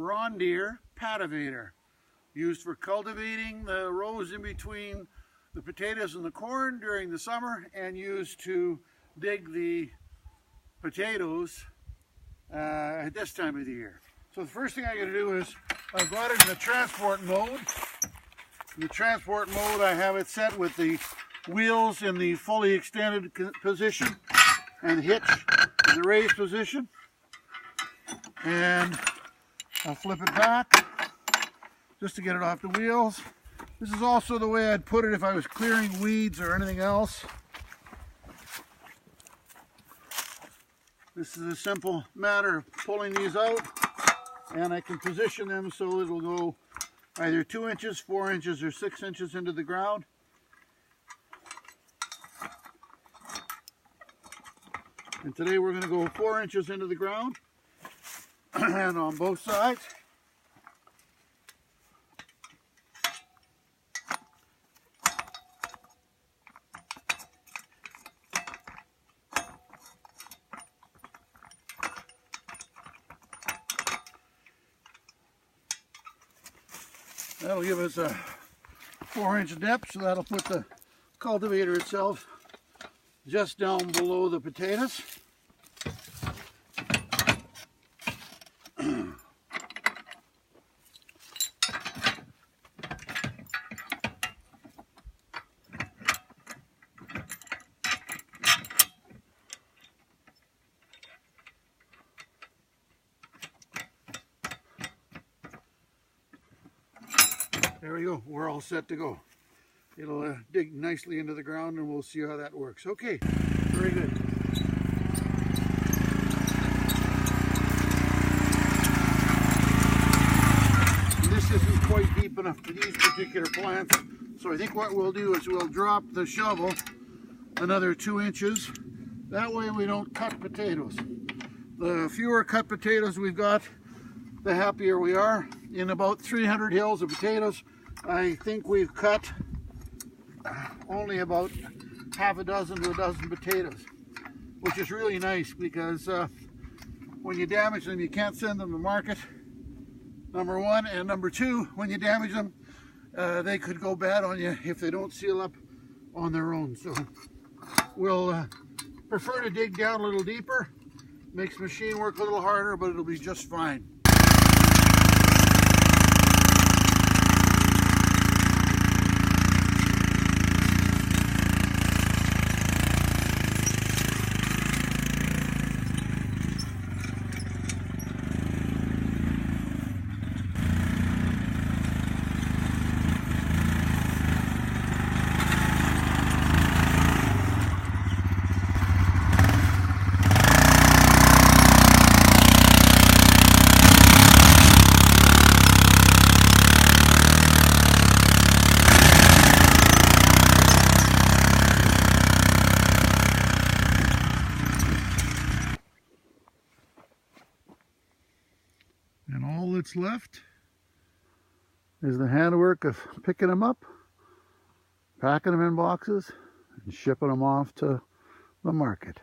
Ron Deere Pativator, used for cultivating the rows in between the potatoes and the corn during the summer, and used to dig the potatoes at this time of the year. So the first thing I'm going to do is I've got it in the transport mode. In the transport mode, I have it set with the wheels in the fully extended position and hitch in the raised position. And I'll flip it back just to get it off the wheels. This is also the way I'd put it if I was clearing weeds or anything else. This is a simple matter of pulling these out, and I can position them so it'll go either 2 inches, 4 inches, or 6 inches into the ground. And today we're going to go 4 inches into the ground, and on both sides. That'll give us a 4-inch depth, so that'll put the cultivator itself just down below the potatoes. There we go, we're all set to go. It'll dig nicely into the ground, and we'll see how that works. Okay, very good. And this isn't quite deep enough for these particular plants, so I think what we'll do is we'll drop the shovel another 2 inches. That way we don't cut potatoes. The fewer cut potatoes we've got, the happier we are. In about 300 hills of potatoes, I think we've cut only about half a dozen to a dozen potatoes, which is really nice because when you damage them, you can't send them to market, number one, and number two, when you damage them, they could go bad on you if they don't seal up on their own. So we'll prefer to dig down a little deeper. Makes the machine work a little harder, but it'll be just fine. And all that's left is the handwork of picking them up, packing them in boxes, and shipping them off to the market.